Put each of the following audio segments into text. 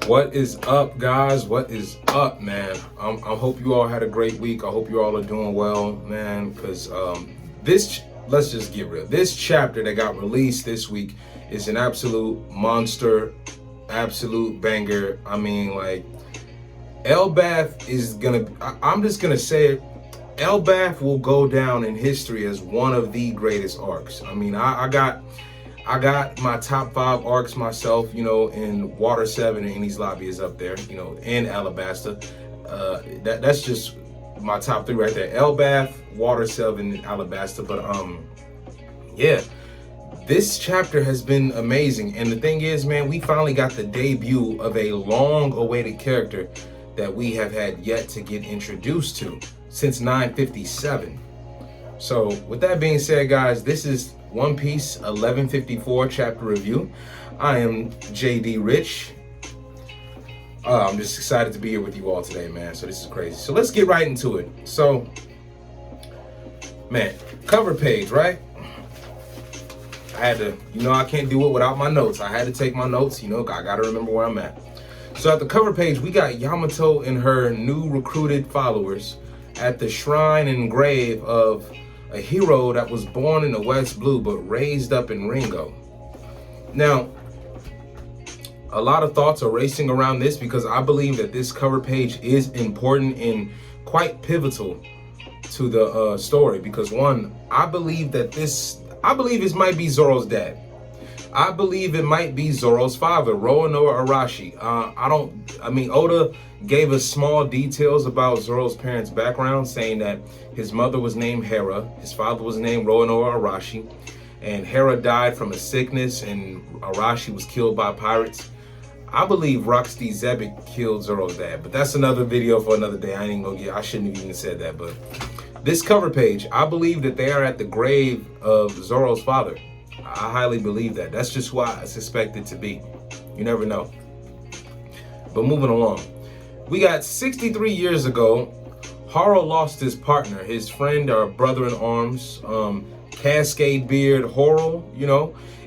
What is up, guys? What is up, man? I hope you all had a great week. I hope you all are doing well, man, because let's just get real. This chapter that got released this week is an absolute monster, absolute banger. I mean, like, Elbath is gonna, I'm just gonna say it, Elbath will go down in history as one of the greatest arcs. I mean, I got my top 5 arcs myself, in Water 7 and Enies Lobby is up there, in Alabasta. That's just my top 3 right there. Elbath, Water 7, and Alabasta. But yeah, this chapter has been amazing. And the thing is, man, we finally got the debut of a long-awaited character that we have had yet to get introduced to since 957. So with that being said, guys, this is One Piece 1154 chapter review. I am JD Rich. I'm just excited to be here with you all today, man. So this is crazy. So let's get right into it. So, man, cover page, right? I had to, I can't do it without my notes. I had to take my notes, I got to remember where I'm at. So at the cover page, we got Yamato and her new recruited followers at the shrine and grave of a hero that was born in the West Blue but raised up in Ringo. Now, a lot of thoughts are racing around this because I believe that this cover page is important and quite pivotal to the story. Because one, I believe this might be Zoro's dad. I believe it might be Zoro's father, Roanoa Arashi. Oda gave us small details about Zoro's parents' background, saying that his mother was named Hera, his father was named Roanoa Arashi, and Hera died from a sickness, and Arashi was killed by pirates. I believe Rocksteady Zebek killed Zoro's dad, but that's another video for another day. I shouldn't have even said that, but this cover page, I believe that they are at the grave of Zoro's father. I highly believe that. That's just who I suspect it to be. You never know. But moving along. We got 63 years ago, Haro lost his partner, his friend or brother-in-arms, Cascade Beard Horo,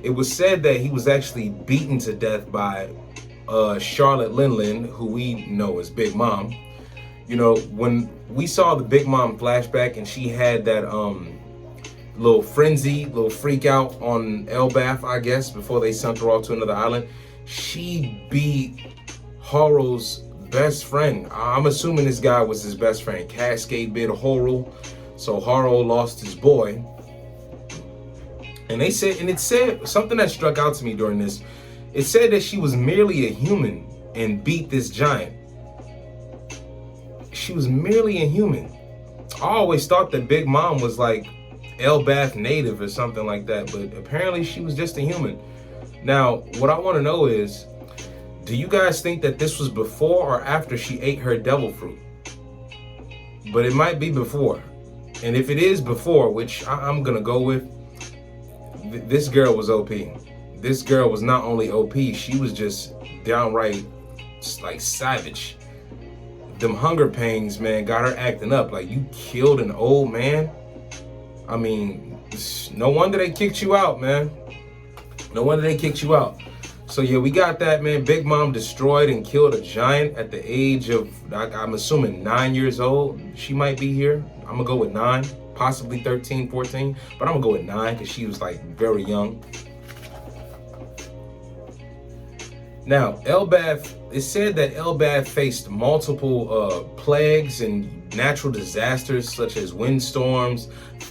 It was said that he was actually beaten to death by Charlotte Linlin, who we know as Big Mom. When we saw the Big Mom flashback and she had that little freak out on Elbath, I guess, before they sent her off to another island, she beat Haro's best friend. I'm assuming this guy was his best friend, Cascade Beard Horo. So Haro lost his boy. And it said something that struck out to me during this. It said that she was merely a human and beat this giant. She was merely a human. I always thought that Big Mom was like Elbath native or something like that, but apparently she was just a human. Now, what I want to know is, do you guys think that this was before or after she ate her devil fruit? But it might be before. And if it is before, which I'm going to go with, this girl was OP. This girl was not only OP, she was just downright like savage. Them hunger pangs, man, got her acting up. Like, you killed an old man? I mean, no wonder they kicked you out, man. No wonder they kicked you out. So yeah, we got that, man. Big Mom destroyed and killed a giant at the age of, I'm assuming 9 years old. She might be here. I'm gonna go with 9, possibly 13, 14, but I'm gonna go with 9 because she was like very young. Now, Elbath, it said that Elbath faced multiple plagues and natural disasters such as windstorms,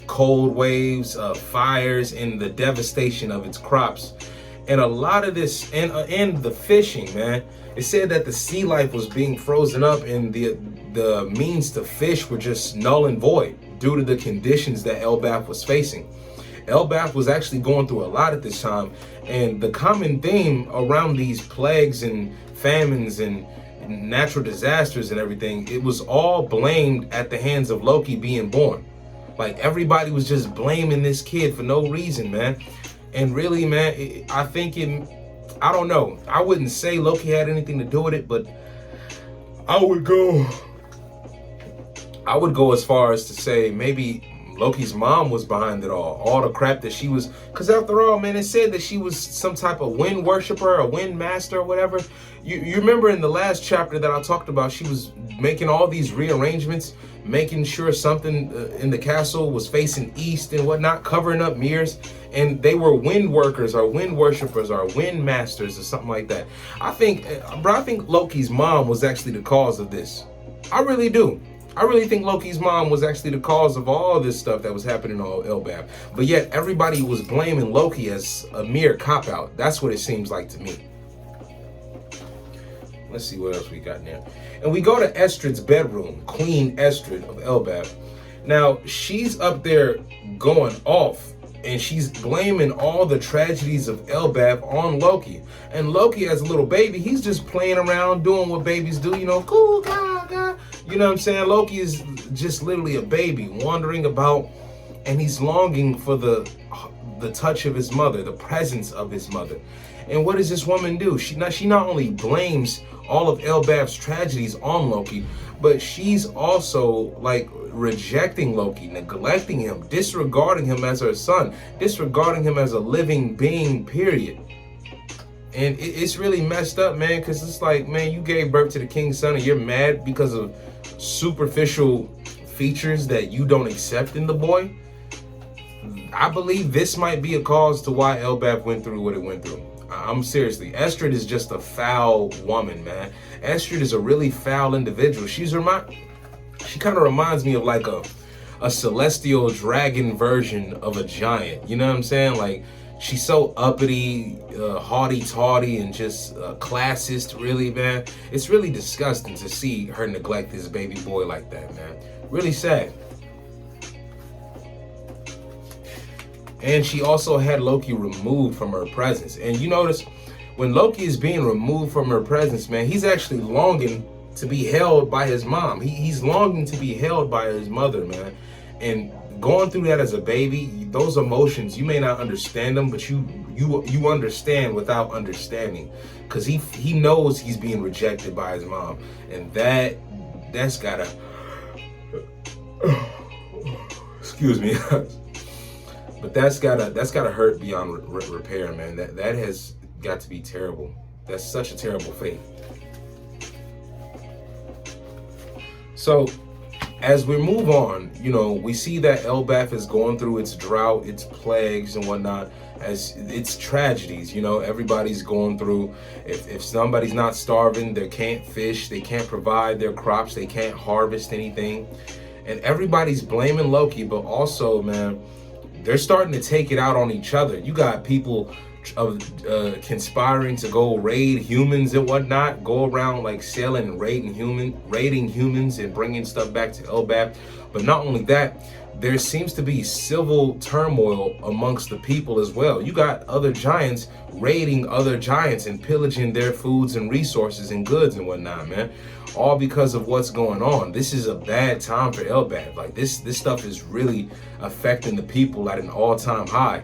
cold waves, fires, and the devastation of its crops. And a lot of this, and the fishing, man. It said that the sea life was being frozen up and the means to fish were just null and void due to the conditions that Elbath was facing. Elbath was actually going through a lot at this time, and the common theme around these plagues and famines and natural disasters and everything, it was all blamed at the hands of Loki being born. Like, everybody was just blaming this kid for no reason, man. And really, man, I don't know. I wouldn't say Loki had anything to do with it, but I would go as far as to say maybe Loki's mom was behind it all the crap that she was, because after all, man, it said that she was some type of wind worshiper, a wind master or whatever. You remember in the last chapter that I talked about, she was making all these rearrangements, making sure something in the castle was facing east and whatnot, covering up mirrors, and they were wind workers or wind worshippers or wind masters or something like that. I think Loki's mom was actually the cause of this. I really do. I really think Loki's mom was actually the cause of all this stuff that was happening on Elbaf. But yet everybody was blaming Loki as a mere cop-out. That's what it seems like to me. Let's see what else we got now. And we go to Estrid's bedroom, Queen Estrid of Elbaf. Now, she's up there going off, and she's blaming all the tragedies of Elbaf on Loki. And Loki, as a little baby, he's just playing around, doing what babies do, you know, cool, gaga. You know what I'm saying? Loki is just literally a baby wandering about, and he's longing for the touch of his mother, the presence of his mother. And what does this woman do? She not only blames all of Elbaf's tragedies on Loki, but she's also like rejecting Loki, neglecting him, disregarding him as her son, disregarding him as a living being, period. And it's really messed up, man, because it's like, man, you gave birth to the king's son and you're mad because of superficial features that you don't accept in the boy. I believe this might be a cause to why Elbaf went through what it went through. I'm seriously, Estrid is just a foul woman, man. Estrid is a really foul individual. She kind of reminds me of like a celestial dragon version of a giant. You know what I'm saying? Like, she's so uppity, haughty-taughty, and just classist, really, man. It's really disgusting to see her neglect this baby boy like that, man. Really sad. And she also had Loki removed from her presence. And you notice, when Loki is being removed from her presence, man, he's actually longing to be held by his mom. He's longing to be held by his mother, man. And going through that as a baby, those emotions, you may not understand them, but you understand without understanding, because he knows he's being rejected by his mom, and that's gotta excuse me, but that's gotta hurt beyond repair, man. That has got to be terrible. That's such a terrible fate. So as we move on, you know, we see that Elbaf is going through its drought, its plagues and whatnot, as its tragedies. You know, everybody's going through, if somebody's not starving, they can't fish, they can't provide their crops, they can't harvest anything. And everybody's blaming Loki, but also, man, they're starting to take it out on each other. You got people conspiring to go raid humans and whatnot, go around like selling and raiding humans and bringing stuff back to Elbaf. But not only that, there seems to be civil turmoil amongst the people as well. You got other giants raiding other giants and pillaging their foods and resources and goods and whatnot, man. All because of what's going on. This is a bad time for Elbaf. Like this stuff is really affecting the people at an all-time high.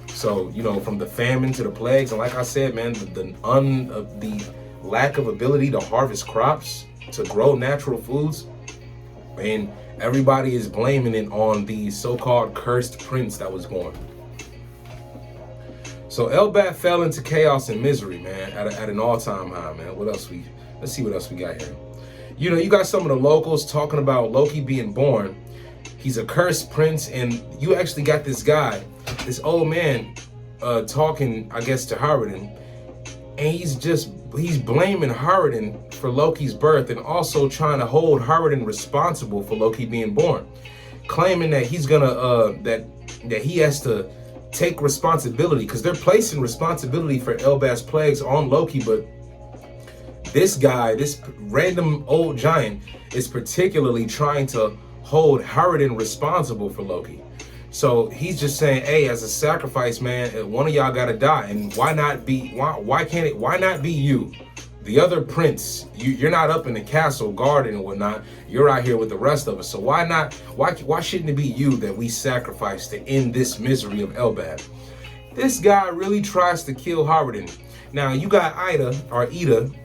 So, you know, from the famine to the plagues, and like I said, man, the lack of ability to harvest crops, to grow natural foods, and everybody is blaming it on the so-called cursed prince that was born. So Elbaf fell into chaos and misery, man, at an all-time high, man. Let's see what else we got here. You know, you got some of the locals talking about Loki being born. He's a cursed prince, and you actually got this guy, this old man, talking, I guess, to Harridan, and he's blaming Harridan for Loki's birth, and also trying to hold Harridan responsible for Loki being born, claiming that he's gonna that he has to take responsibility, because they're placing responsibility for Elbaf's plagues on Loki, but this guy, this random old giant, is particularly trying to hold Harridan responsible for Loki. So he's just saying, hey, as a sacrifice, man, one of y'all gotta die. And why not be you? The other prince, you're not up in the castle guarding and whatnot. You're out here with the rest of us. So why shouldn't it be you that we sacrifice to end this misery of Elbaf? This guy really tries to kill Harridan. Now you got Ida,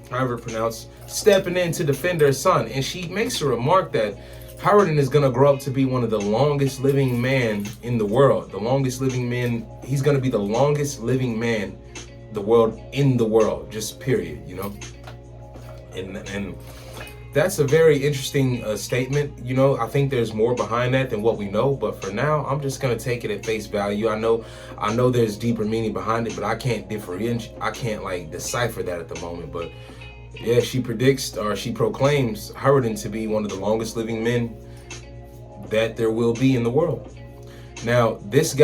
however pronounced, stepping in to defend her son, and she makes a remark that Howard is going to grow up to be one of the longest living men in the world. The longest living man. He's going to be the longest living man in the world, just period, you know. And that's a very interesting statement. You know, I think there's more behind that than what we know, but for now, I'm just going to take it at face value. I know there's deeper meaning behind it, but I can't like decipher that at the moment. But yeah, she proclaims Howard to be one of the longest living men that there will be in the world. Now, this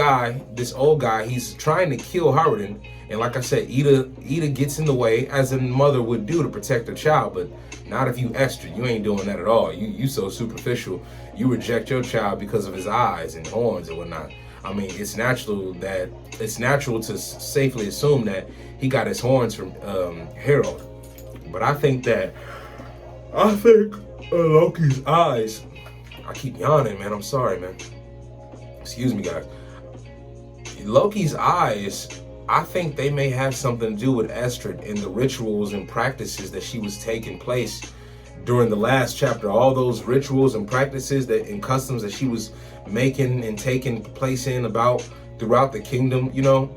old guy, he's trying to kill Howard, and like I said, Ida gets in the way, as a mother would do to protect her child, but not if you Esther. You ain't doing that at all. You so superficial. You reject your child because of his eyes and horns and whatnot. I mean, it's natural to safely assume that he got his horns from Harold. But I think Loki's eyes. I keep yawning, man. I'm sorry, man. Excuse me, guys. Loki's eyes, I think they may have something to do with Esther and the rituals and practices that she was taking place during the last chapter. All those rituals and practices and customs that she was making and taking place in about throughout the kingdom, you know,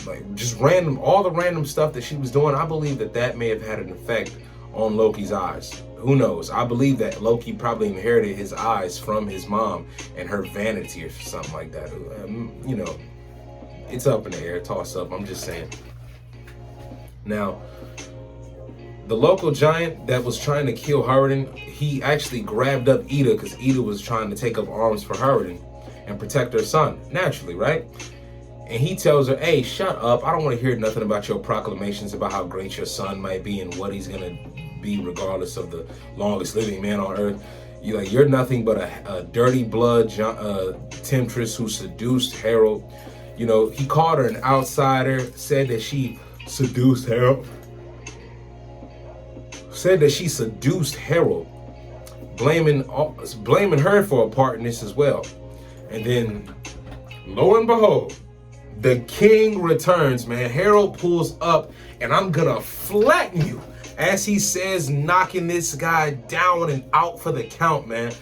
like just all the random stuff that she was doing. I believe that may have had an effect on Loki's eyes. Who knows? I believe that Loki probably inherited his eyes from his mom and her vanity or something like that. You know, it's up in the air, toss up. I'm just saying. Now, the local giant that was trying to kill Howard, he actually grabbed up Ida because Ida was trying to take up arms for Howard and protect her son, naturally, right? And he tells her, hey, shut up. I don't want to hear nothing about your proclamations about how great your son might be and what he's going to be regardless of the longest living man on earth. You're nothing but a dirty blood temptress who seduced Harold. You know, he called her an outsider, said that she seduced Harold. Blaming her for a part in this as well. And then, lo and behold, the king returns, man. Harold pulls up, and I'm gonna flatten you, as he says, knocking this guy down and out for the count, man.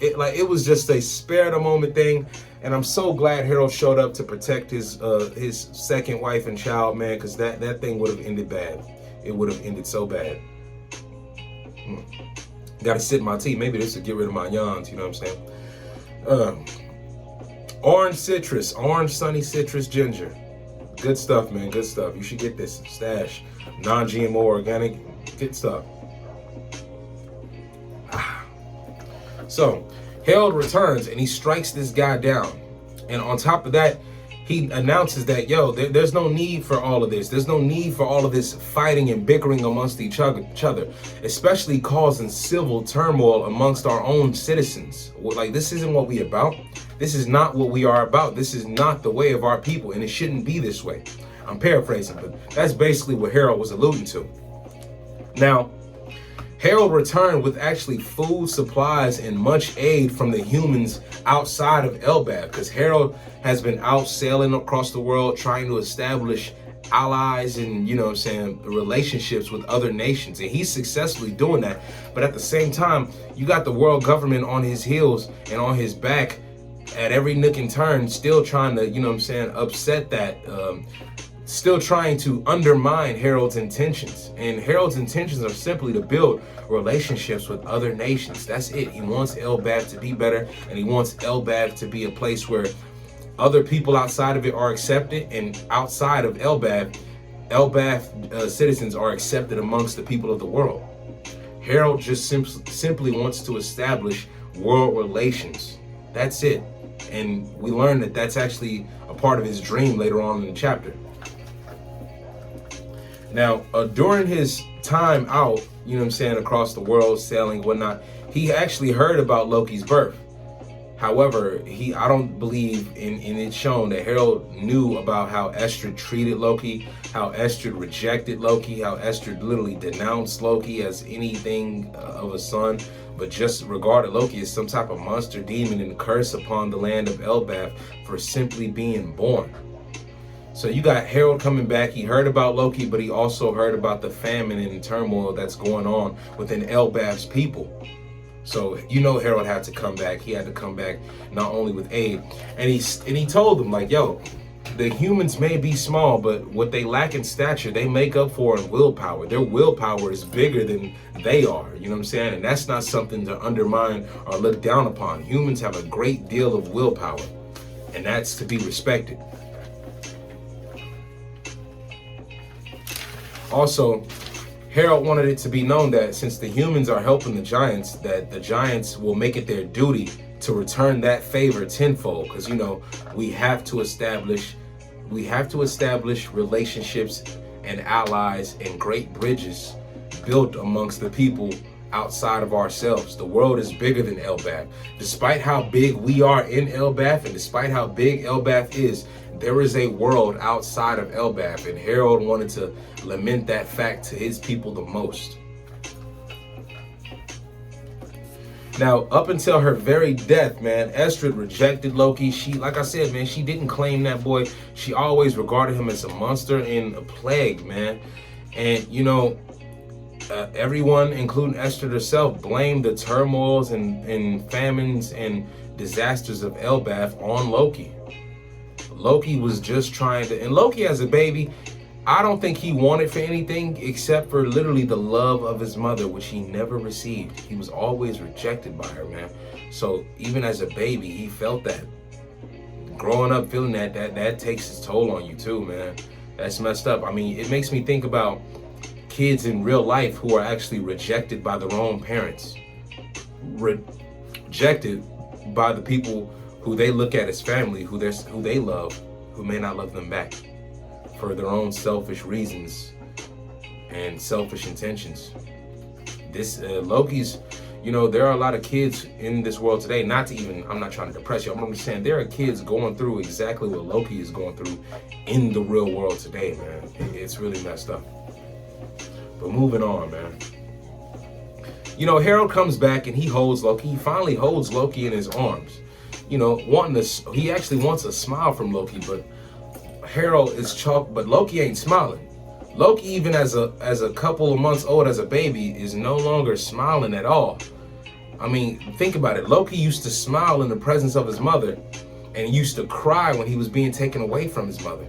It was just a spare the moment thing, and I'm so glad Harold showed up to protect his second wife and child, man, because that thing would have ended bad. It would have ended so bad. Got to sip my tea. Maybe this will get rid of my yawns. You know what I'm saying? Orange sunny citrus ginger. Good stuff, man. Good stuff. You should get this stash. Non-GMO, organic. Good stuff. So, Harold returns and he strikes this guy down. And on top of that, he announces that, there's no need for all of this. There's no need for all of this fighting and bickering amongst each other, especially causing civil turmoil amongst our own citizens. Like, this isn't what we about. This is not what we are about. This is not the way of our people, and it shouldn't be this way. I'm paraphrasing, but that's basically what Harold was alluding to. Now, Harold returned with actually food, supplies, and much aid from the humans outside of Elbaf, because Harold has been out sailing across the world trying to establish allies and, relationships with other nations. And he's successfully doing that. But at the same time, you got the world government on his heels and on his back at every nook and turn, still trying to, upset that, still trying to undermine Harold's intentions. And Harold's intentions are simply to build relationships with other nations. That's it. He wants Elbaf to be better, and he wants Elbaf to be a place where other people outside of it are accepted, and outside of Elbaf, citizens are accepted amongst the people of the world. Harold just simply wants to establish world relations. That's it. And we learn that that's actually a part of his dream later on in the chapter. Now, during his time out, across the world, sailing and whatnot, he actually heard about Loki's birth. However, I don't believe in it shown that Harold knew about how Esther treated Loki, how Esther rejected Loki, how Esther literally denounced Loki as anything of a son, but just regarded Loki as some type of monster demon and curse upon the land of Elbaf for simply being born. So you got Harold coming back. He heard about Loki, but he also heard about the famine and turmoil that's going on within Elbaf's people. So Harold had to come back. He had to come back not only with aid, and he told them like, yo, the humans may be small, but what they lack in stature, they make up for in willpower. Their willpower is bigger than they are. You know what I'm saying? And that's not something to undermine or look down upon. Humans have a great deal of willpower, and that's to be respected. Also, Harold wanted it to be known that since the humans are helping the giants, that the giants will make it their duty to return that favor tenfold. Because we have to establish relationships and allies and great bridges built amongst the people outside of ourselves. The world is bigger than Elbaf. Despite how big we are in Elbaf, and despite how big Elbaf is, there is a world outside of Elbaf, and Harold wanted to lament that fact to his people the most. Now, up until her very death, man, Estrid rejected Loki. She, like I said, man, she didn't claim that boy. She always regarded him as a monster and a plague, man. And, everyone, including Estrid herself, blamed the turmoils and famines and disasters of Elbaf on Loki. Loki was just trying to, and Loki as a baby, I don't think he wanted for anything except for literally the love of his mother, which he never received. He was always rejected by her, man. So even as a baby, he felt that. Growing up feeling that takes its toll on you too, man. That's messed up. I mean, it makes me think about kids in real life who are actually rejected by their own parents. Rejected by the people who they look at as family, who they love, who may not love them back for their own selfish reasons and selfish intentions. This Loki's, there are a lot of kids in this world today, I'm not trying to depress you, I'm just saying there are kids going through exactly what Loki is going through in the real world today, man. It's really messed up. But moving on, man. Harold comes back and he holds Loki. He finally holds Loki in his arms. He actually wants a smile from Loki, but Harold is but Loki ain't smiling. Loki, even as a couple of months old, as a baby, is no longer smiling at all. I mean, think about it. Loki used to smile in the presence of his mother and used to cry when he was being taken away from his mother.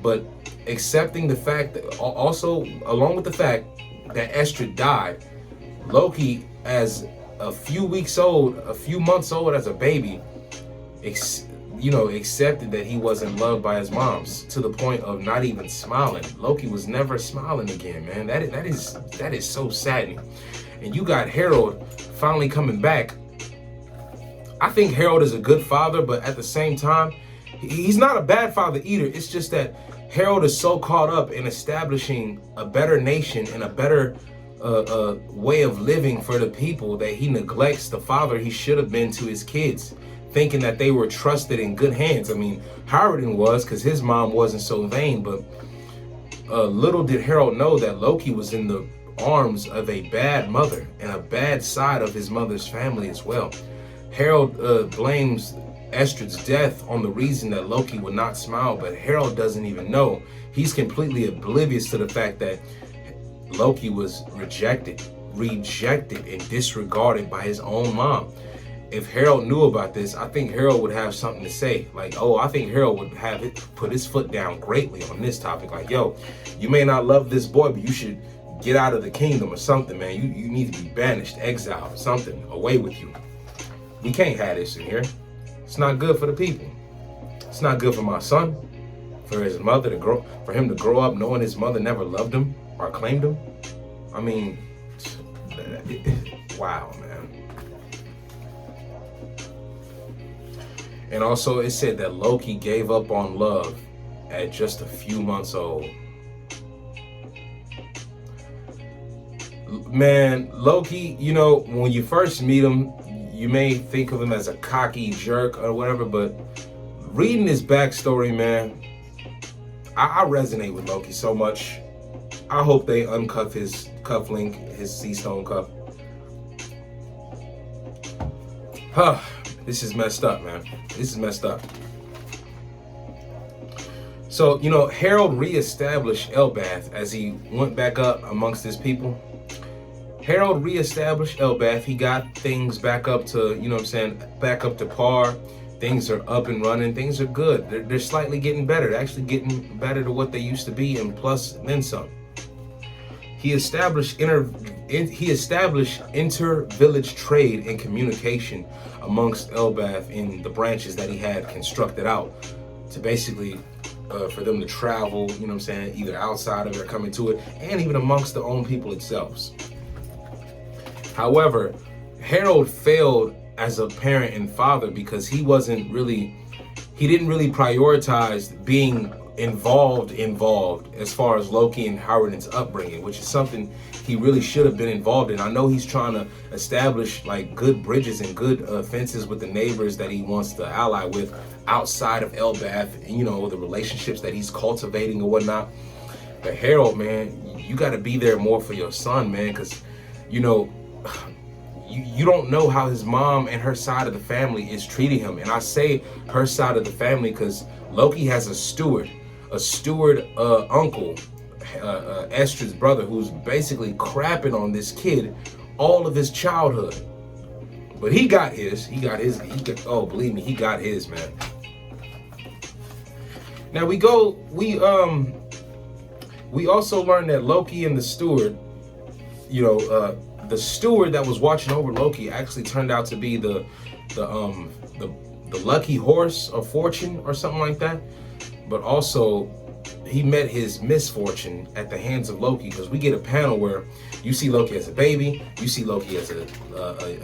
But accepting the fact that, also along with the fact that Estrid died, Loki, as a few months old as a baby, accepted that he wasn't loved by his moms, to the point of not even smiling. Loki was never smiling again, man. That is so saddening. And you got Harold finally coming back. I think Harold is a good father, but at the same time, he's not a bad father either. It's just that Harold is so caught up in establishing a better nation and a better way of living for the people that he neglects the father he should have been to his kids, thinking that they were trusted in good hands. I mean, Howardin was, because his mom wasn't so vain, but little did Harold know that Loki was in the arms of a bad mother and a bad side of his mother's family as well. Harold blames Estrid's death on the reason that Loki would not smile, but Harold doesn't even know. He's completely oblivious to the fact that Loki was rejected and disregarded by his own mom. If Harold knew about this, I think Harold would have something to say. I think Harold would have put his foot down greatly on this topic. Like, yo, you may not love this boy, but you should get out of the kingdom or something, man. You need to be banished, exiled, something, away with you. We can't have this in here. It's not good for the people. It's not good for my son, for his mother for him to grow up knowing his mother never loved him or claimed him. I mean, wow, man. And also it said that Loki gave up on love at just a few months old. Man, Loki, when you first meet him, you may think of him as a cocky jerk or whatever, but reading his backstory, man, I resonate with Loki so much. I hope they uncuff his cufflink, his C-stone cuff. This is messed up, man. This is messed up. So, Harold reestablished Elbath as he went back up amongst his people. Harold reestablished Elbath. He got things back up to, back up to par. Things are up and running. Things are good. They're slightly getting better. They're actually getting better to what they used to be, and plus then some. He established inter-village trade and communication amongst Elbath in the branches that he had constructed out to basically for them to travel, either outside of it or coming to it, and even amongst their own people itself. However, Harold failed as a parent and father because he didn't really prioritize being involved as far as Loki and Howard's upbringing, which is something he really should have been involved in. I know he's trying to establish like good bridges and good fences with the neighbors that he wants to ally with outside of Elbath, and the relationships that he's cultivating and whatnot. But Harold, man, you got to be there more for your son, man, because you don't know how his mom and her side of the family is treating him. And I say her side of the family because Loki has a steward uncle, Esther's brother, who's basically crapping on this kid all of his childhood. But he got his, oh, believe me, he got his, man. Now we also learned that Loki and the steward, the steward that was watching over Loki actually turned out to be the lucky horse of fortune or something like that. But also, he met his misfortune at the hands of Loki, because we get a panel where you see Loki as a baby, you see Loki as a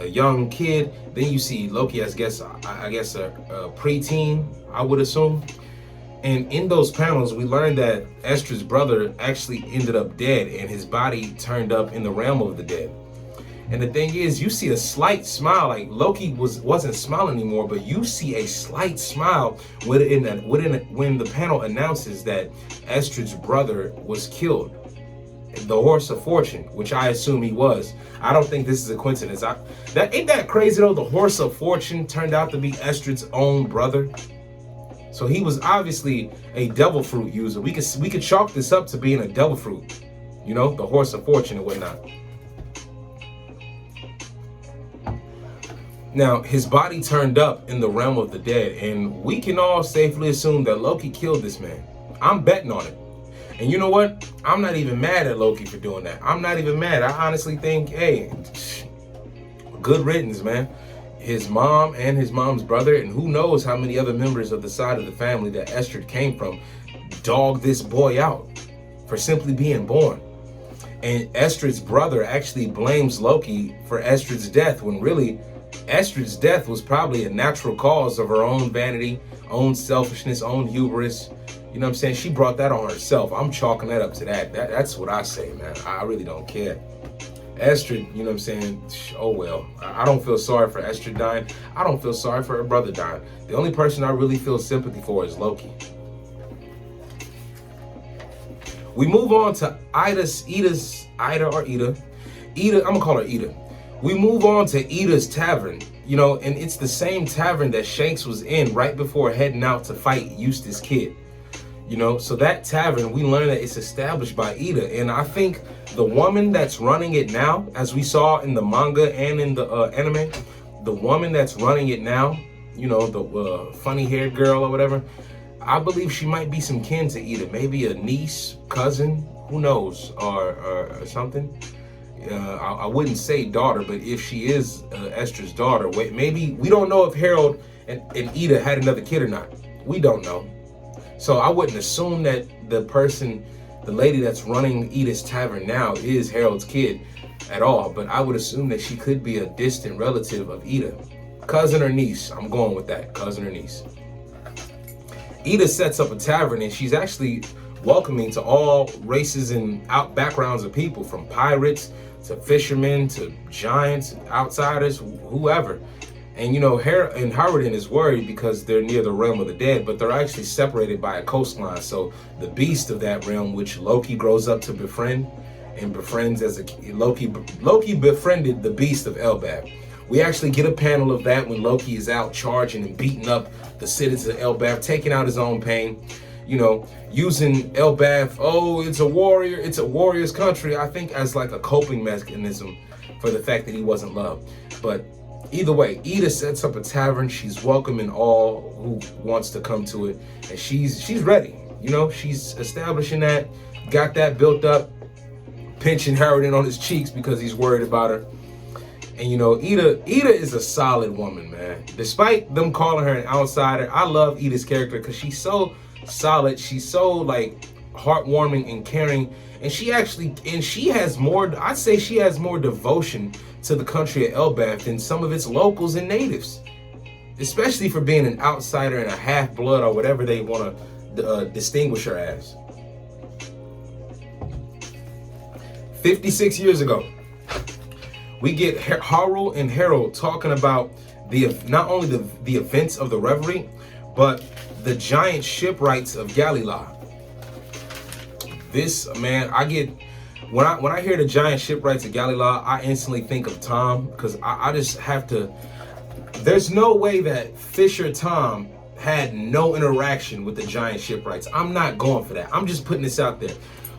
young kid, then you see Loki as I guess a preteen, I would assume. And in those panels, we learned that Esther's brother actually ended up dead, and his body turned up in the realm of the dead. And the thing is, you see a slight smile, like Loki wasn't smiling anymore, but you see a slight smile when the panel announces that Esther's brother was killed. The horse of fortune, which I assume he was. I don't think this is a coincidence. Ain't that crazy though? The horse of fortune turned out to be Esther's own brother. So he was obviously a devil fruit user. We could chalk this up to being a devil fruit, the horse of fortune and whatnot. Now, his body turned up in the realm of the dead, and we can all safely assume that Loki killed this man. I'm betting on it. And you know what? I'm not even mad at Loki for doing that. I'm not even mad. I honestly think, hey, good riddance, man. His mom and his mom's brother, and who knows how many other members of the side of the family that Esther came from, dogged this boy out for simply being born. And Esther's brother actually blames Loki for Esther's death, when really Esther's death was probably a natural cause of her own vanity, own selfishness, own hubris. You know what I'm saying? She brought that on herself. I'm chalking that up to that. That's what I say, man. I really don't care. Esther, you know what I'm saying? Oh, well. I don't feel sorry for Esther dying. I don't feel sorry for her brother dying. The only person I really feel sympathy for is Loki. We move on to Ida, I'm going to call her Ida. We move on to Ida's tavern, and it's the same tavern that Shanks was in right before heading out to fight Eustace Kid. So that tavern, we learn that it's established by Ida. And I think the woman that's running it now, as we saw in the manga and in the anime, the woman that's running it now, the funny haired girl or whatever, I believe she might be some kin to Ida. Maybe a niece, cousin, who knows, or something. I wouldn't say daughter, but if she is Esther's daughter, maybe we don't know if Harold and Ida had another kid or not. We don't know. So I wouldn't assume that the lady that's running Ida's tavern now is Harold's kid at all, but I would assume that she could be a distant relative of Ida. Cousin or niece, I'm going with that, cousin or niece. Ida sets up a tavern, and she's actually welcoming to all races and backgrounds of people, from pirates to fishermen to giants, outsiders, whoever. And Howard is worried because they're near the realm of the dead, but they're actually separated by a coastline. So the beast of that realm, which Loki grows up to befriend and befriends as Loki befriended the beast of Elbath. We actually get a panel of that when Loki is out charging and beating up the citizens of Elbath, taking out his own pain. using Elbath, oh, it's a warrior's country, I think as like a coping mechanism for the fact that he wasn't loved. But either way, Ida sets up a tavern. She's welcoming all who wants to come to it, and she's ready. She's establishing that, got that built up, pinching Harold in on his cheeks because he's worried about her. And Ida is a solid woman, man. Despite them calling her an outsider, I love Ida's character because she's so solid. She's so like heartwarming and caring, and she has more. I'd say she has more devotion to the country of Elbath than some of its locals and natives, especially for being an outsider and a half-blood or whatever they want to distinguish her as. 56 years ago, we get Harul and Harold talking about not only the events of the revelry, but the giant shipwrights of Galilee. This, man, when I hear the giant shipwrights of Galilee, I instantly think of Tom, because I just have to. There's no way that Fisher Tom had no interaction with the giant shipwrights. I'm not going for that. I'm just putting this out there.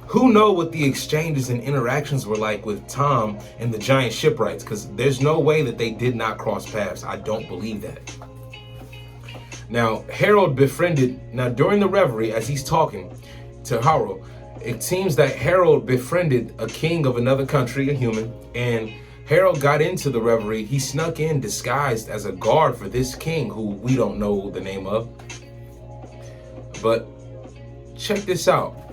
Who know what the exchanges and interactions were like with Tom and the giant shipwrights? Because there's no way that they did not cross paths. I don't believe that. Now, Harold during the revelry, as he's talking to Harold, it seems that Harold befriended a king of another country, a human, and Harold got into the revelry. He snuck in disguised as a guard for this king who we don't know the name of. But check this out.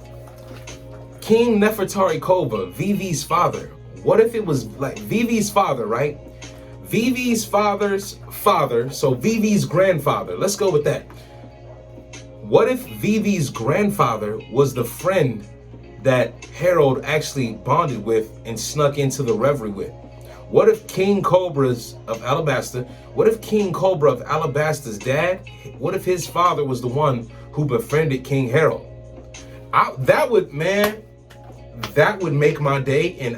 King Nefertari Kova, Vivi's father. What if it was like Vivi's father, right? Vivi's father's father, so Vivi's grandfather. Let's go with that. What if Vivi's grandfather was the friend that Harold actually bonded with and snuck into the revelry with? What if King Cobra of Alabaster's dad, what if his father was the one who befriended King Harold? That would make my day, and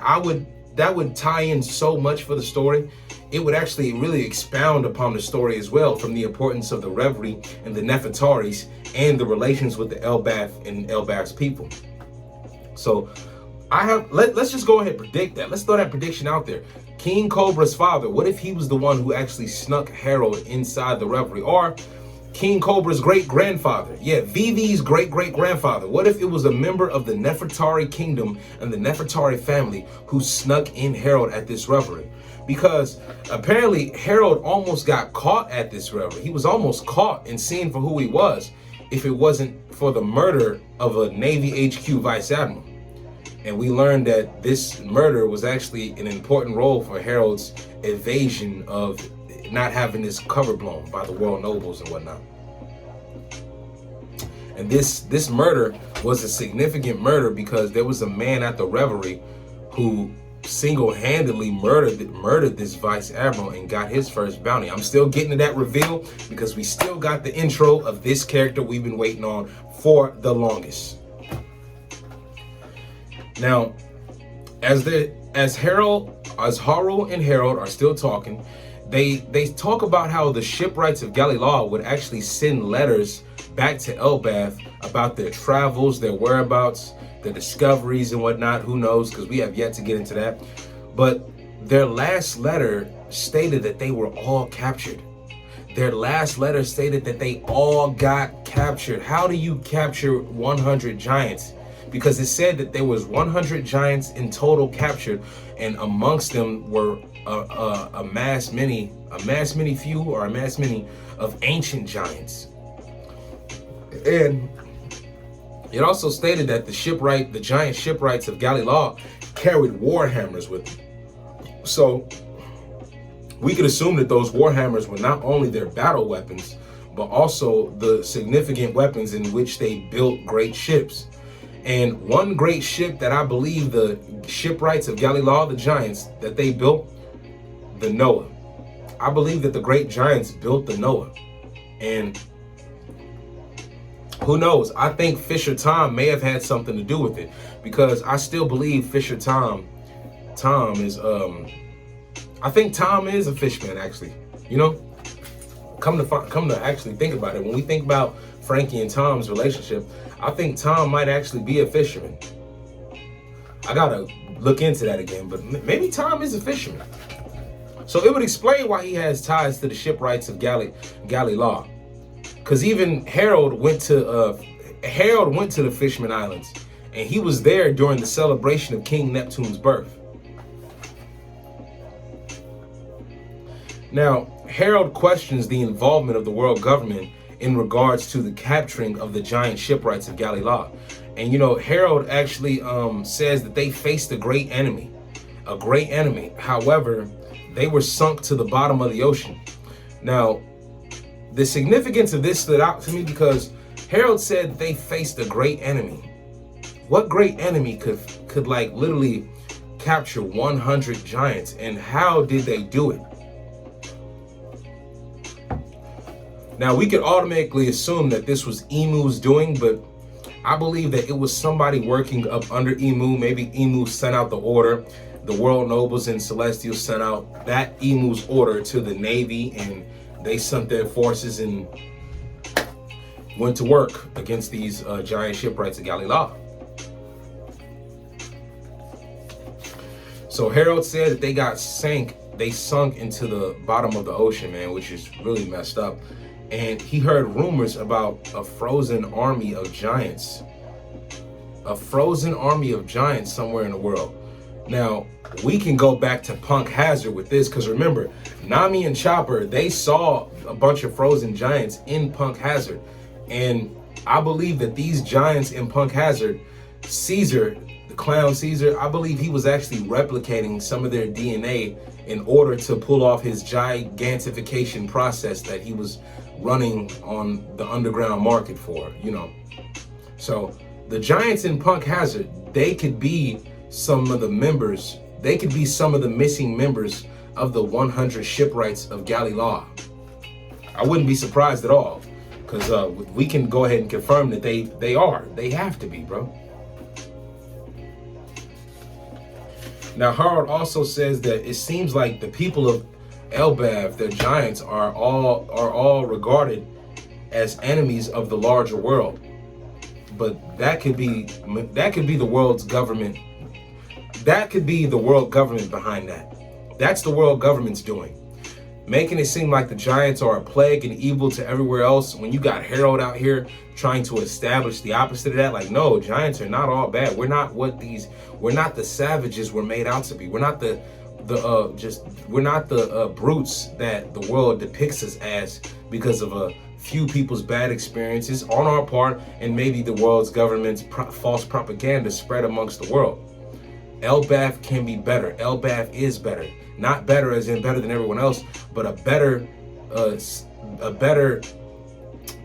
that would tie in so much for the story. It would actually really expound upon the story as well, from the importance of the revelry and the Nefertaris and the relations with the Elbath and Elbath's people. So let's just go ahead and predict that. Let's throw that prediction out there. King Cobra's father, what if he was the one who actually snuck Harold inside the revelry? Or King Cobra's great-grandfather. Yeah, Vivi's great-great-grandfather. What if it was a member of the Nefertari kingdom and the Nefertari family who snuck in Harold at this revelry? Because apparently Harold almost got caught at this revelry. He was almost caught and seen for who he was if it wasn't for the murder of a Navy HQ vice admiral. And we learned that this murder was actually an important role for Harold's evasion of not having his cover blown by the royal nobles and whatnot. And this murder was a significant murder because there was a man at the revelry who single-handedly murdered this vice admiral and got his first bounty. I'm still getting to that reveal because we still got the intro of this character we've been waiting on for the longest. Now, as Harul and Harold are still talking, they talk about how the shipwrights of Galilee would actually send letters back to Elbath about their travels, their whereabouts, their discoveries and whatnot. Who knows, because we have yet to get into that. But their last letter stated that they were all captured. Their last letter stated that they all got captured. How do you capture 100 giants? Because it said that there was 100 giants in total captured, and amongst them were a mass many of ancient giants. And it also stated that the giant shipwrights of Galilee carried war hammers with them. So we could assume that those war hammers were not only their battle weapons, but also the significant weapons in which they built great ships. And one great ship that I believe the shipwrights of Galilee, the giants, that they built, the Noah. I believe that the great giants built the Noah. And who knows? I think Fisher Tom may have had something to do with it, because I still believe Fisher Tom is, I think Tom is a fishman, actually. You know, come to actually think about it. When we think about Frankie and Tom's relationship, I think Tom might actually be a fisherman. I gotta look into that again, but maybe Tom is a fisherman. So it would explain why he has ties to the shipwrights of Galilee. Because even Harold went to the Fisherman Islands, and he was there during the celebration of King Neptune's birth. Now, Harold questions the involvement of the world government in regards to the capturing of the giant shipwrights of Galilee. And Harold actually says that they faced a great enemy. However, they were sunk to the bottom of the ocean. Now, the significance of this stood out to me because Harold said they faced a great enemy. What great enemy could like literally capture 100 giants, and how did they do it? Now, we could automatically assume that this was Emu's doing, but I believe that it was somebody working up under Emu. Maybe Emu sent out the order. The world nobles and celestials sent out that Emu's order to the Navy, and they sent their forces and went to work against these giant shipwrights of Galilee. So Harold said that they sunk into the bottom of the ocean, man, which is really messed up. And he heard rumors about a frozen army of giants. A frozen army of giants somewhere in the world. Now, we can go back to Punk Hazard with this, because remember, Nami and Chopper, they saw a bunch of frozen giants in Punk Hazard. And I believe that these giants in Punk Hazard, Caesar, the clown Caesar, I believe he was actually replicating some of their DNA in order to pull off his gigantification process that he was running on the underground market for, So the giants in Punk Hazard, they could be some of the members, they could be some of the missing members of the 100 shipwrights of Galilee. I wouldn't be surprised at all, because we can go ahead and confirm that they have to be, bro. Now, Harold also says that it seems like the people of Elbaf, the giants, are all regarded as enemies of the larger world. But that could be the world's government. That could be the world government behind that. That's the world government's doing, making it seem like the giants are a plague and evil to everywhere else. When you got Harold out here trying to establish the opposite of that, like, no, giants are not all bad. We're not the savages we're made out to be. We're not the brutes that the world depicts us as because of a few people's bad experiences on our part, and maybe the world's government's false propaganda spread amongst the world. Elbaf can be better. Elbaf is better. Not better as in better than everyone else, but a better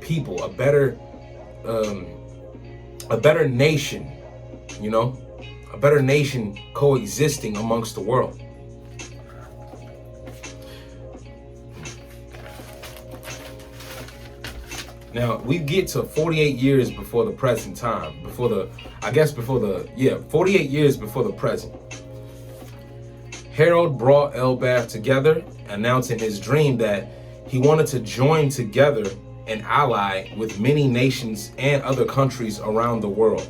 people, a better nation, a better nation coexisting amongst the world. Now, we get to 48 years before the present time, 48 years before the present. Harold brought Elbaf together, announcing his dream that he wanted to join together and ally with many nations and other countries around the world.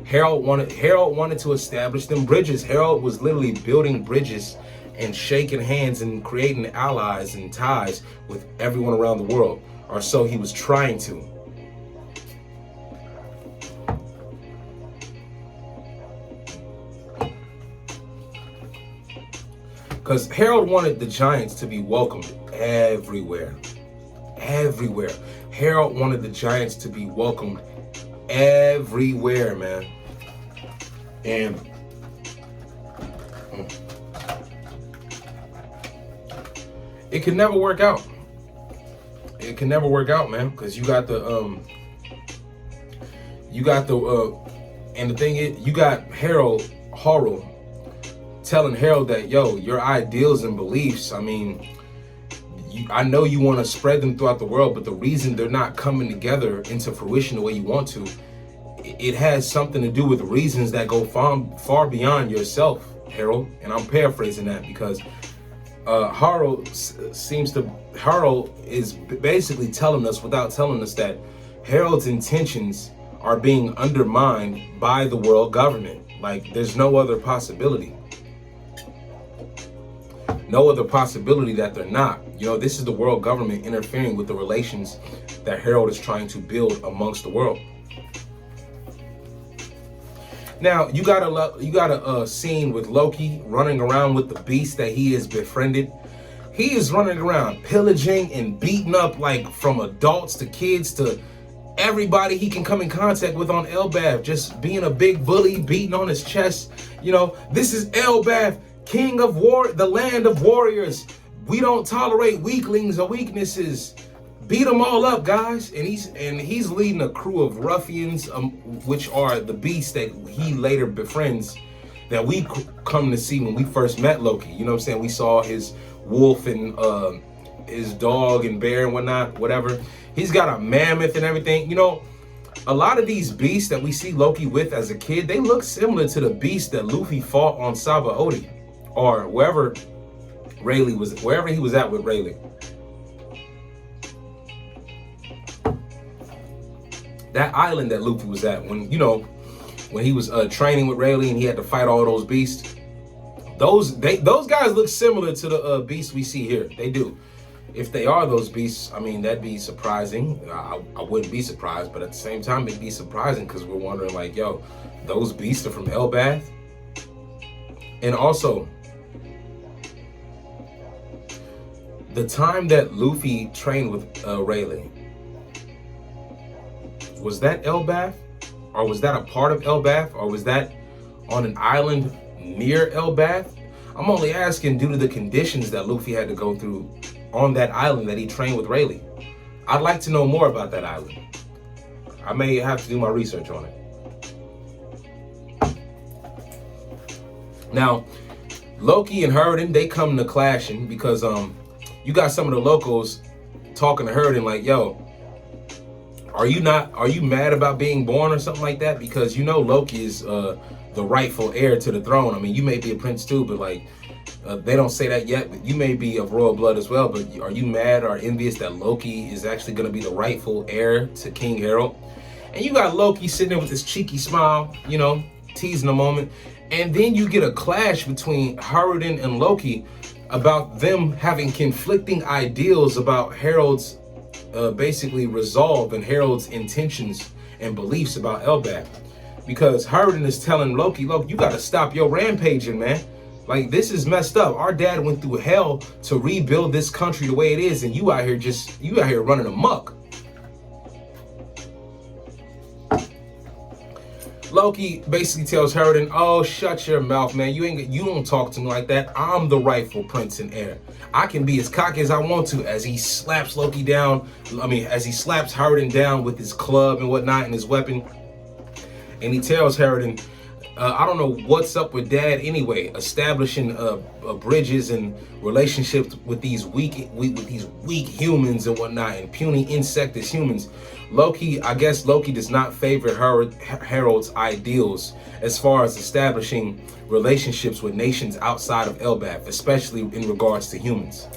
Harold wanted to establish them bridges. Harold was literally building bridges and shaking hands and creating allies and ties with everyone around the world. Or so he was trying to. Because Harold wanted the giants to be welcomed everywhere. Everywhere. Harold wanted the giants to be welcomed everywhere, man. And it could never work out. It can never work out, man, because and the thing is, you got Harold telling Harold that, yo, your ideals and beliefs, I mean, I know you want to spread them throughout the world, but the reason they're not coming together into fruition the way you want to, it has something to do with reasons that go far beyond yourself, Harold. And I'm paraphrasing that because Harold is basically telling us, without telling us, that Harold's intentions are being undermined by the world government. Like, there's no other possibility. No other possibility that they're not. You know, this is the world government interfering with the relations that Harold is trying to build amongst the world. Now, you got a scene with Loki running around with the beast that he has befriended. He is running around pillaging and beating up, like, from adults to kids to everybody he can come in contact with on Elbaf, just being a big bully, beating on his chest. You know, this is Elbaf, king of war, the land of warriors. We don't tolerate weaklings or weaknesses. Beat them all up, guys. And he's leading a crew of ruffians, which are the beasts that he later befriends, that we come to see when we first met Loki. You know what I'm saying? We saw his wolf and his dog and bear and whatnot, whatever. He's got a mammoth and everything. You know, a lot of these beasts that we see Loki with as a kid, they look similar to the beasts that Luffy fought on Sabaody, or wherever Rayleigh was, wherever he was at with Rayleigh. That island that Luffy was at when, you know, when he was training with Rayleigh and he had to fight all those beasts. Those guys look similar to the beasts we see here. They do. If they are those beasts, I mean, that'd be surprising. I wouldn't be surprised, but at the same time, it'd be surprising because we're wondering, like, yo, those beasts are from Elbaf. And also, the time that Luffy trained with Rayleigh, was that Elbaf? Or was that a part of Elbaf? Or was that on an island near Elbaf? I'm only asking due to the conditions that Luffy had to go through on that island that he trained with Rayleigh. I'd like to know more about that island. I may have to do my research on it. Now, Loki and Hurden, they come to clashing because you got some of the locals talking to Hurden like, yo, are you mad about being born or something like that? Because you know Loki is the rightful heir to the throne. I mean, you may be a prince too, but like, they don't say that yet, but you may be of royal blood as well. But are you mad or envious that Loki is actually going to be the rightful heir to King Harold? And you got Loki sitting there with this cheeky smile, you know, teasing a moment. And then you get a clash between Hurden and Loki about them having conflicting ideals about Harold's basically resolve and Harold's intentions and beliefs about Elbaf. Because Hurden is telling Loki, look, you got to stop your rampaging, man. Like, this is messed up. Our dad went through hell to rebuild this country the way it is, and you out here running amok. Loki basically tells Hurden, oh, shut your mouth, man. You don't talk to me like that. I'm the rightful prince and heir. I can be as cocky as I want to, as he slaps Loki down. I mean, as he slaps Hurden down with his club and whatnot and his weapon. And he tells Hurden, I don't know what's up with Dad anyway, establishing bridges and relationships with these weak humans and whatnot, and puny insect as humans. I guess Loki does not favor Harold's ideals as far as establishing relationships with nations outside of Elbaf, especially in regards to humans.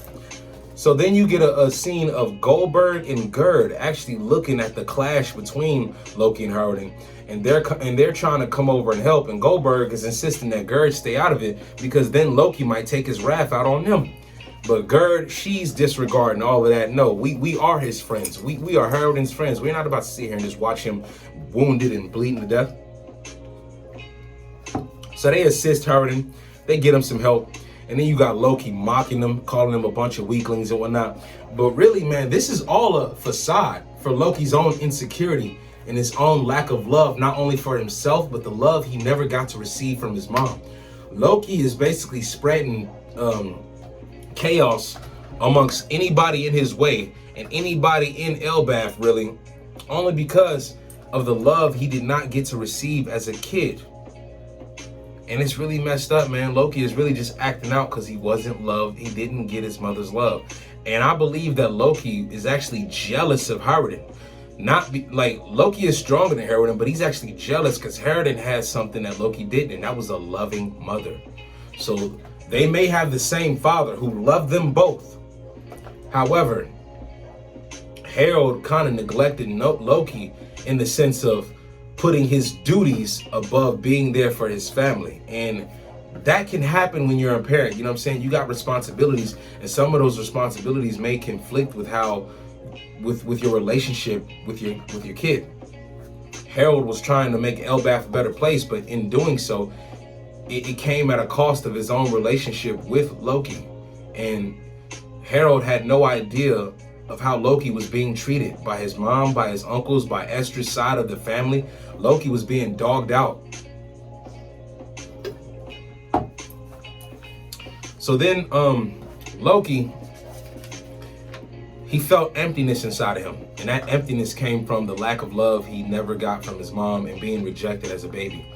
So then you get a scene of Goldberg and Gerd actually looking at the clash between Loki and Hurden. And they're trying to come over and help, and Goldberg is insisting that Gerd stay out of it because then Loki might take his wrath out on them. But Gerd, she's disregarding all of that. No, we are his friends. We are Hurden's friends. We're not about to sit here and just watch him wounded and bleeding to death. So they assist Hurden. They get him some help. And then you got Loki mocking them, calling them a bunch of weaklings and whatnot. But really, man, this is all a facade for Loki's own insecurity and his own lack of love, not only for himself, but the love he never got to receive from his mom. Loki is basically spreading chaos amongst anybody in his way and anybody in Elbaf, really, only because of the love he did not get to receive as a kid. And it's really messed up, man. Loki is really just acting out because he wasn't loved. He didn't get his mother's love. And I believe that Loki is actually jealous of Hurden. Loki is stronger than Hurden, but he's actually jealous because Hurden has something that Loki didn't, and that was a loving mother. So they may have the same father who loved them both. However, Harold kind of neglected Loki in the sense of putting his duties above being there for his family. And that can happen when you're a parent. You know what I'm saying? You got responsibilities, and some of those responsibilities may conflict with how with your relationship with your kid. Harold was trying to make Elbath a better place, but in doing so, it came at a cost of his own relationship with Loki. And Harold had no idea of how Loki was being treated by his mom, by his uncles, by Esther's side of the family. Loki was being dogged out. So then Loki, he felt emptiness inside of him. And that emptiness came from the lack of love he never got from his mom and being rejected as a baby.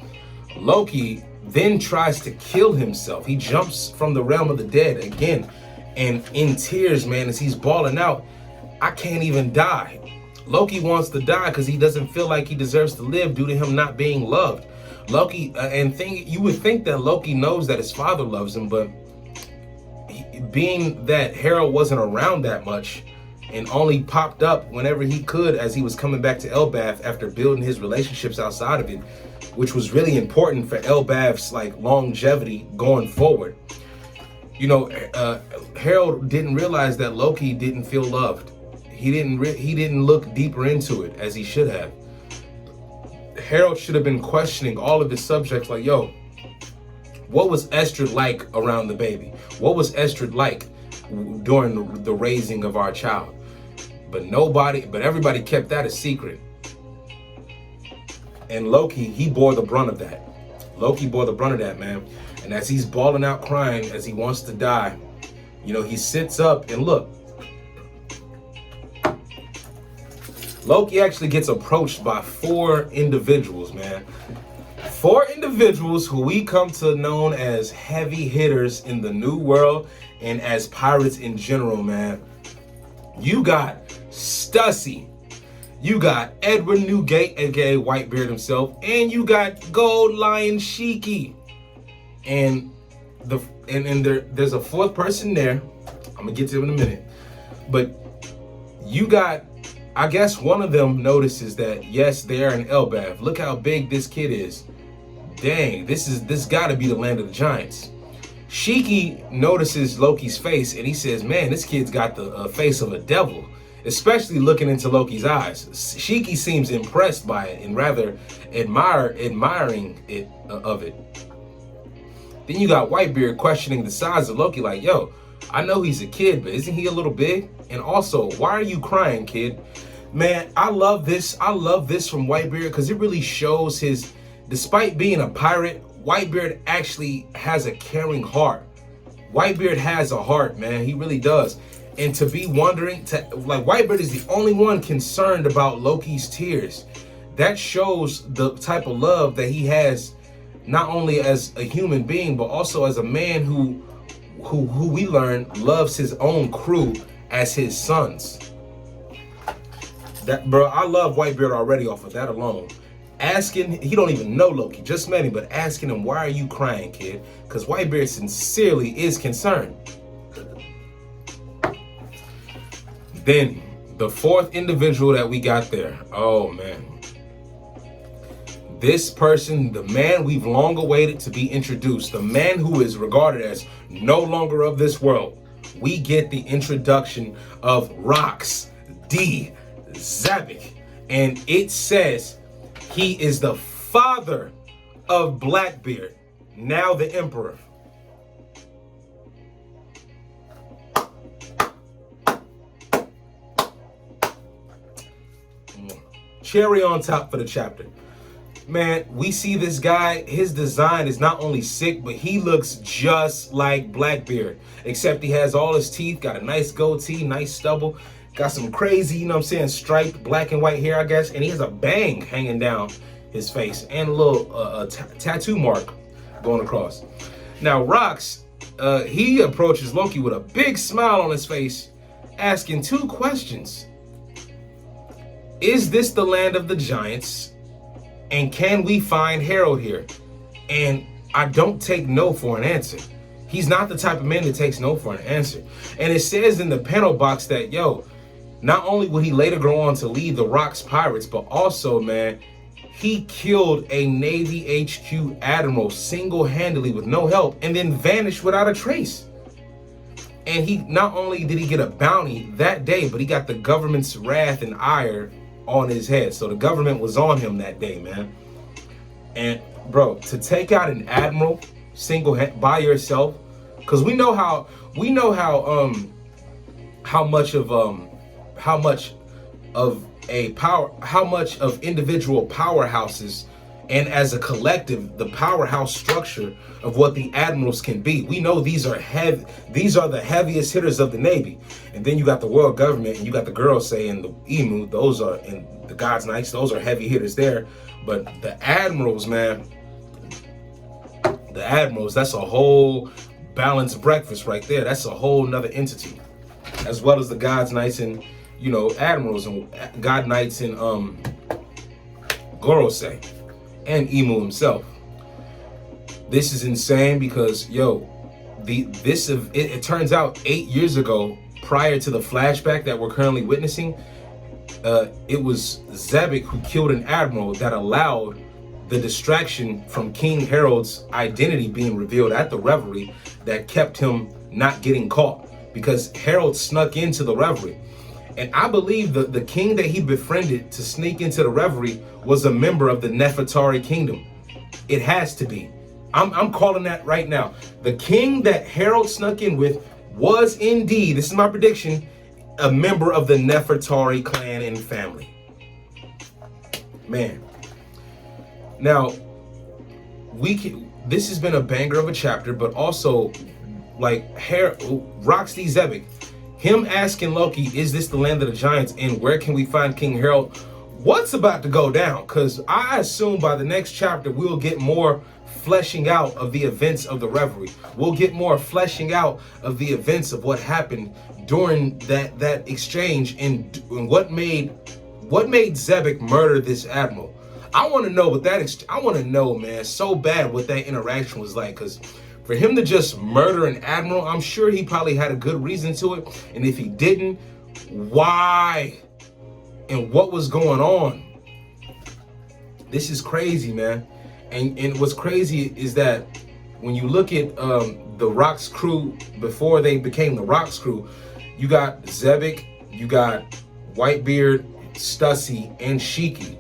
Loki then tries to kill himself. He jumps from the realm of the dead again, and in tears, man, as he's bawling out, I can't even die. Loki wants to die because he doesn't feel like he deserves to live due to him not being loved. Loki, you would think that Loki knows that his father loves him, but being that Harold wasn't around that much and only popped up whenever he could as he was coming back to Elbath after building his relationships outside of it, which was really important for Elbath's like longevity going forward. You know, Harold didn't realize that Loki didn't feel loved. He didn't look deeper into it as he should have. Harold should have been questioning all of his subjects like, yo, what was Esther like around the baby? What was Esther like during the raising of our child? But everybody kept that a secret. And Loki, he bore the brunt of that. Loki bore the brunt of that, man. And as he's bawling out crying, as he wants to die, you know, he sits up and look. Loki actually gets approached by 4 individuals, man. 4 individuals who we come to know as heavy hitters in the New World and as pirates in general, man. You got Stussy. You got Edward Newgate, aka Whitebeard himself, and you got Gold Lion Shiki. And there's a 4th person there. I'm gonna get to him in a minute. But you got, I guess one of them notices that yes, they are in Elbath. Look how big this kid is. Dang, this gotta be the land of the giants. Shiki notices Loki's face and he says, man, this kid's got the face of a devil, especially looking into Loki's eyes. Shiki seems impressed by it and rather admiring it of it. Then you got Whitebeard questioning the size of Loki like, yo, I know he's a kid, but isn't he a little big? And also, why are you crying, kid? Man, I love this. I love this from Whitebeard because it really shows his, despite being a pirate, Whitebeard actually has a caring heart. Whitebeard has a heart, man. He really does. And to be wondering, like Whitebeard is the only one concerned about Loki's tears. That shows the type of love that he has, not only as a human being, but also as a man who we learn loves his own crew as his sons. That, bro, I love Whitebeard already off of that alone. Asking, he don't even know Loki, just met him, but asking him, why are you crying, kid? Because Whitebeard sincerely is concerned. Then the 4th individual that we got there, oh man. This person, the man we've long awaited to be introduced, the man who is regarded as no longer of this world. We get the introduction of Rox D. Zabik. And it says he is the father of Blackbeard, now the Emperor. Cherry on top for the chapter. Man, we see this guy, his design is not only sick, but he looks just like Blackbeard, except he has all his teeth, got a nice goatee, nice stubble, got some crazy, you know what I'm saying, striped black and white hair, I guess, and he has a bang hanging down his face and a little tattoo mark going across. Now, Rox, he approaches Loki with a big smile on his face, asking 2 questions. Is this the land of the giants? And can we find Harold here? And I don't take no for an answer. He's not the type of man that takes no for an answer. And it says in the panel box that, yo, Not only would he later go on to lead the Rock's pirates, but also, man, he killed a Navy HQ admiral single-handedly with no help and then vanished without a trace. And he not only did he get a bounty that day, but he got the government's wrath and ire on his head. So the government was on him that day, man. And bro, to take out an admiral by yourself, because we know how much of individual powerhouses and as a collective, the powerhouse structure of what the admirals can be. We know these are the heaviest hitters of the Navy. And then you got the world government and you got the girls saying the Emu, those are, and the God's Knights, those are heavy hitters there. But the admirals, man, that's a whole balanced breakfast right there. That's a whole nother entity. As well as the God's Knights and, you know, admirals and God Knights and Gorosei and Emu himself. This is insane because, yo, it turns out 8 years ago, prior to the flashback that we're currently witnessing, it was Zebek who killed an admiral that allowed the distraction from King Harold's identity being revealed at the reverie that kept him not getting caught, because Harold snuck into the reverie. And I believe the king that he befriended to sneak into the reverie was a member of the Nefertari kingdom. It has to be. I'm calling that right now. The king that Harold snuck in with was indeed, this is my prediction, a member of the Nefertari clan and family. Man. Now, this has been a banger of a chapter, but also, like, Roxy Zebek, him asking Loki, is this the land of the giants and where can we find King Harold? What's about to go down? Because I assume by the next chapter, we'll get more fleshing out of the events of the reverie. We'll get more fleshing out of the events of what happened during that exchange and what made Zebek murder this admiral. I want to know what I want to know, man, so bad what that interaction was like, because for him to just murder an admiral, I'm sure he probably had a good reason to it. And if he didn't, why? And what was going on? This is crazy, man. And what's crazy is that when you look at the Rock's crew before they became the Rock's crew, you got Zebek, you got Whitebeard, Stussy, and Shiki.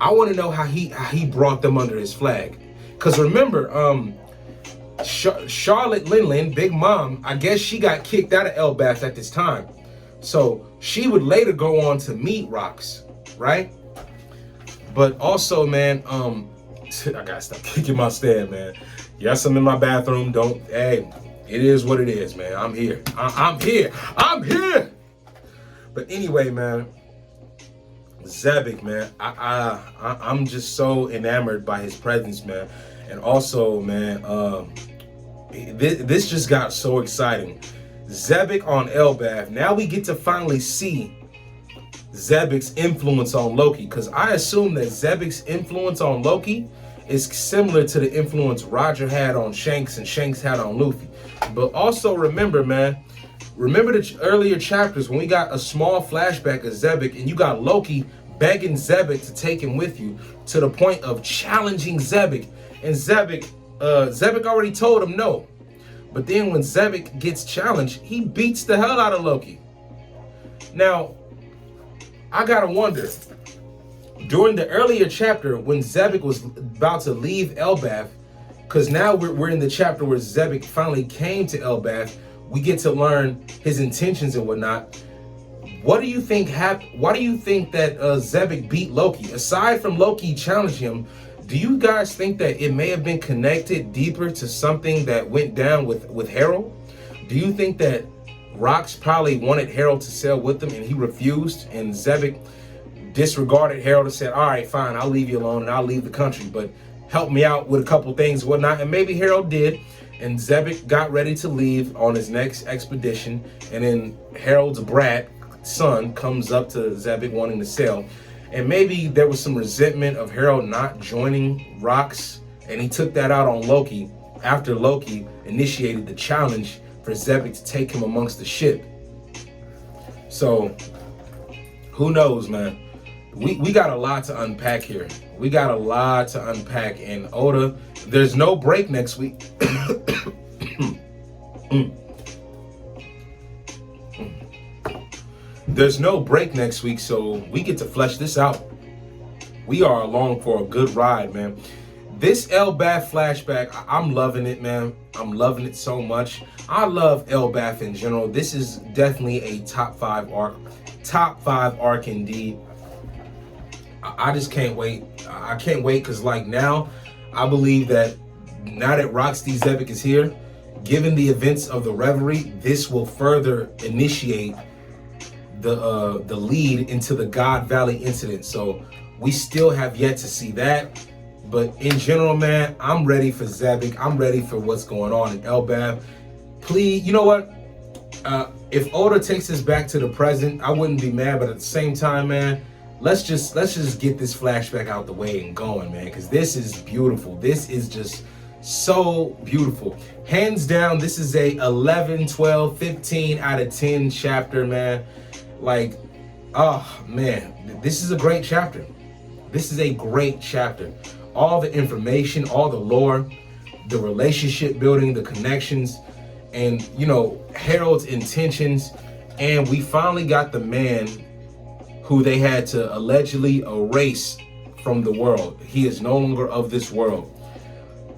I want to know how he brought them under his flag. Because remember, Charlotte Linlin, Big Mom, I guess she got kicked out of Elbaf at this time. So she would later go on to meet Rox, right? But also, man, I gotta stop kicking my stand, man. Yes, I'm in my bathroom. Hey, it is what it is, man. I'm here. I'm here. But anyway, man, Zebek, man, I'm just so enamored by his presence, man. And also, man, this just got so exciting. Zebek on Elbaf. Now we get to finally see Zebek's influence on Loki, because I assume that Zebek's influence on Loki is similar to the influence Roger had on Shanks and Shanks had on Luffy. But also remember, man, remember the earlier chapters when we got a small flashback of Zebek and you got Loki begging Zebek to take him with you to the point of challenging Zebek. And Zebek already told him no. But then when Zebek gets challenged, he beats the hell out of Loki. Now, I gotta wonder, during the earlier chapter when Zebek was about to leave Elbaf, because now we're in the chapter where Zebek finally came to Elbaf, we get to learn his intentions and whatnot. What do you think happened? Why do you think that Zebek beat Loki? Aside from Loki challenging him, do you guys think that it may have been connected deeper to something that went down with Harold? Do you think that Rox probably wanted Harold to sail with him and he refused, and Zebek disregarded Harold and said, all right, fine, I'll leave you alone and I'll leave the country, but help me out with a couple things and whatnot? And maybe Harold did, and Zebek got ready to leave on his next expedition, and then Harold's brat son comes up to Zebek wanting to sail. And maybe there was some resentment of Harold not joining Rox, and he took that out on Loki after Loki initiated the challenge for Zebek to take him amongst the ship. So Who knows, man? We got a lot to unpack here. We got a lot to unpack. And Oda, there's no break next week. There's no break next week, so we get to flesh this out. We are along for a good ride, man. This Elbath flashback, I'm loving it, man. I'm loving it so much. I love Elbath in general. This is definitely a top 5 arc. Top 5 arc indeed. I just can't wait. I can't wait because, like, now I believe that now that Rocksteady Zebek is here, given the events of the Reverie, this will further initiate the lead into the God Valley incident. So we still have yet to see that. But in general, man, I'm ready for Zebek. I'm ready for what's going on in Elbath. Please, you know what? If Oda takes us back to the present, I wouldn't be mad. But at the same time, man, let's just get this flashback out the way and going, man, because this is beautiful. This is just so beautiful. Hands down, this is a 11, 12, 15 out of 10 chapter, man. Like, oh, man, this is a great chapter. This is a great chapter. All the information, all the lore, the relationship building, the connections, and, you know, Harold's intentions. And we finally got the man who they had to allegedly erase from the world. He is no longer of this world.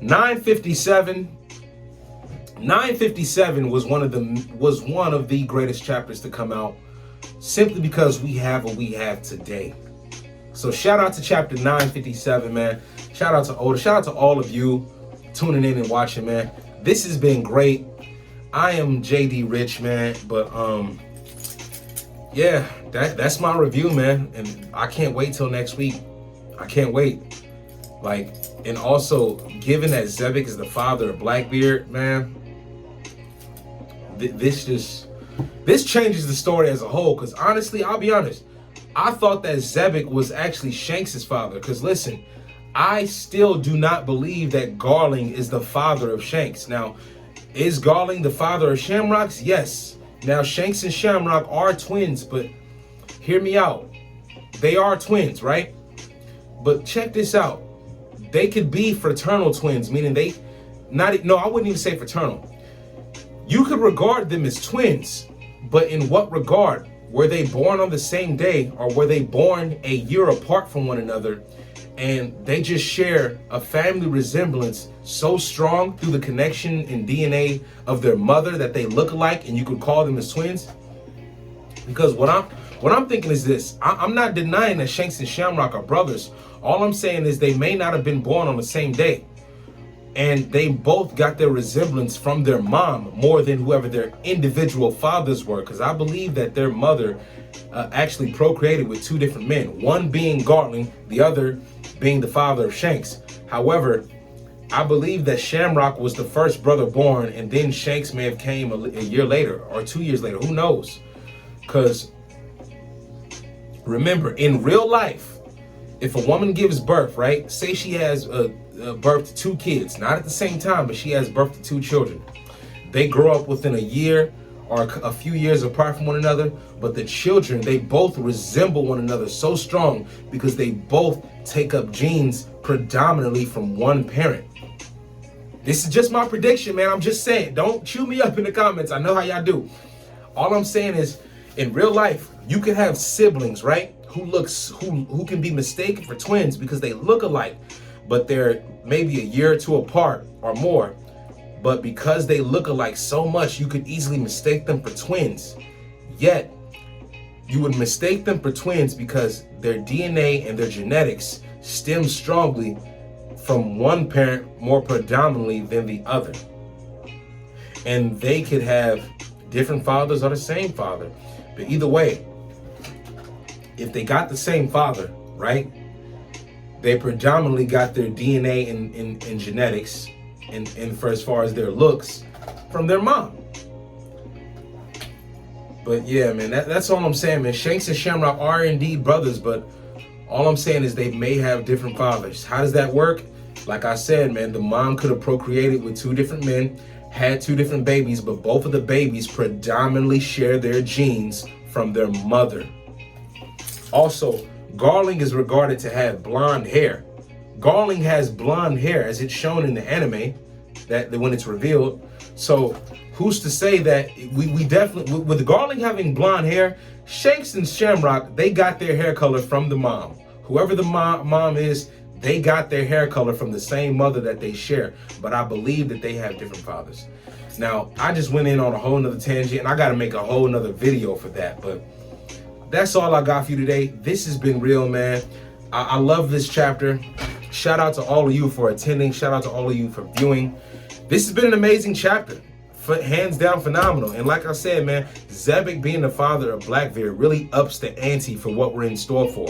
957 was one of the greatest chapters to come out, simply because we have what we have today. So shout out to chapter 957, man. Shout out to Oda. Shout out to all of you tuning in and watching, man. This has been great. I am JD Rich, man. But yeah, that's my review, man. And I can't wait till next week. I can't wait. Like, and also, given that Zebek is the father of Blackbeard, man, this changes the story as a whole. Because honestly, I'll be honest, I thought that Zebek was actually Shanks' father. Because listen, I still do not believe that Garling is the father of Shanks. Now, is Garling the father of Shamrocks? Yes. Now, Shanks and Shamrock are twins, but hear me out. They are twins, right? But check this out. They could be fraternal twins, meaning I wouldn't even say fraternal. You could regard them as twins, but in what regard? Were they born on the same day, or were they born a year apart from one another? And they just share a family resemblance so strong through the connection in DNA of their mother that they look alike, and you could call them as twins. Because what I'm thinking is this: I'm not denying that Shanks and Shamrock are brothers. All I'm saying is they may not have been born on the same day, and they both got their resemblance from their mom more than whoever their individual fathers were. Because I believe that their mother actually procreated with 2 different men, one being Garling, the other being the father of Shanks. However, I believe that Shamrock was the first brother born, and then Shanks may have came a year later or 2 years later. Who knows? Because remember, in real life, if a woman gives birth, right? Say she has birth to 2 kids, not at the same time, but she has birth to 2 children. They grow up within a year or a few years apart from one another, but the children, they both resemble one another so strong because they both take up genes predominantly from one parent. This is just my prediction, man. I'm just saying. Don't chew me up in the comments. I know how y'all do. All I'm saying is, in real life, you can have siblings, right? Who can be mistaken for twins because they look alike, but they're maybe a year or 2 apart or more. But because they look alike so much, you could easily mistake them for twins. Yet, you would mistake them for twins because their DNA and their genetics stem strongly from one parent more predominantly than the other. And they could have different fathers or the same father. But either way, if they got the same father, right, they predominantly got their DNA and genetics and for as far as their looks from their mom. But yeah, man, that's all I'm saying, man. Shanks and Shamrock are indeed brothers, but all I'm saying is they may have different fathers. How does that work? Like I said, man, the mom could have procreated with 2 different men, had 2 different babies, but both of the babies predominantly share their genes from their mother. Also, Garling is regarded to have blonde hair. Garling has blonde hair, as it's shown in the anime, that when it's revealed. So who's to say that we definitely, with Garling having blonde hair, Shanks and Shamrock, they got their hair color from the mom. Whoever the mom is, they got their hair color from the same mother that they share. But I believe that they have different fathers. Now, I just went in on a whole nother tangent, and I got to make a whole nother video for that. But that's all I got for you today. This has been real, man. I love this chapter. Shout out to all of you for attending. Shout out to all of you for viewing. This has been an amazing chapter. Hands down phenomenal. And like I said, man, Zebek being the father of Blackbeard really ups the ante for what we're in store for.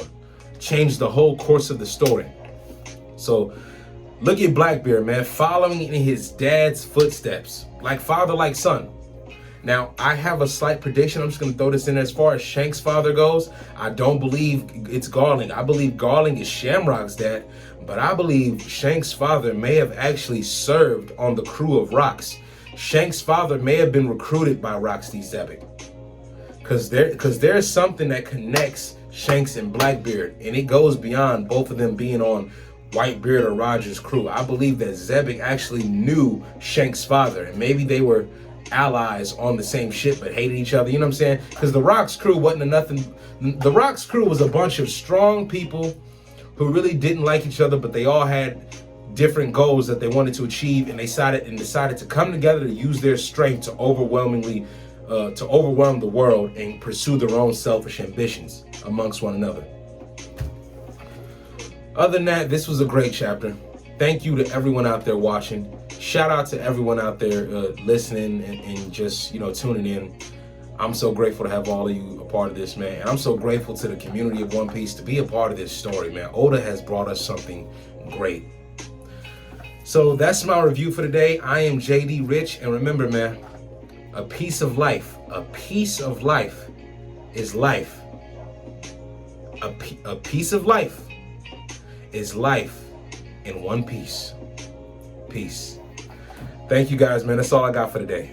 Changed the whole course of the story. So look at Blackbeard, man, following in his dad's footsteps. Like father, like son. Now, I have a slight prediction. I'm just going to throw this in. As far as Shank's father goes, I don't believe it's Garling. I believe Garling is Shamrock's dad, but I believe Shank's father may have actually served on the crew of Rocks. Shank's father may have been recruited by Roxy Zebek. Because there's something that connects Shanks and Blackbeard, and it goes beyond both of them being on Whitebeard or Roger's crew. I believe that Zebek actually knew Shank's father, and maybe they were allies on the same ship but hated each other, you know what I'm saying? Because the Rocks crew wasn't a nothing. The Rocks crew was a bunch of strong people who really didn't like each other, but they all had different goals that they wanted to achieve, and they decided to come together to use their strength to overwhelm the world and pursue their own selfish ambitions amongst one another. Other than that, this was a great chapter. Thank you to everyone out there watching. Shout out to everyone out there listening and just, tuning in. I'm so grateful to have all of you a part of this, man. And I'm so grateful to the community of One Piece to be a part of this story, man. Oda has brought us something great. So that's my review for today. I am JD Rich, and remember, man, a piece of life is life. A piece of life is life in one piece. Peace. Thank you guys, man. That's all I got for today.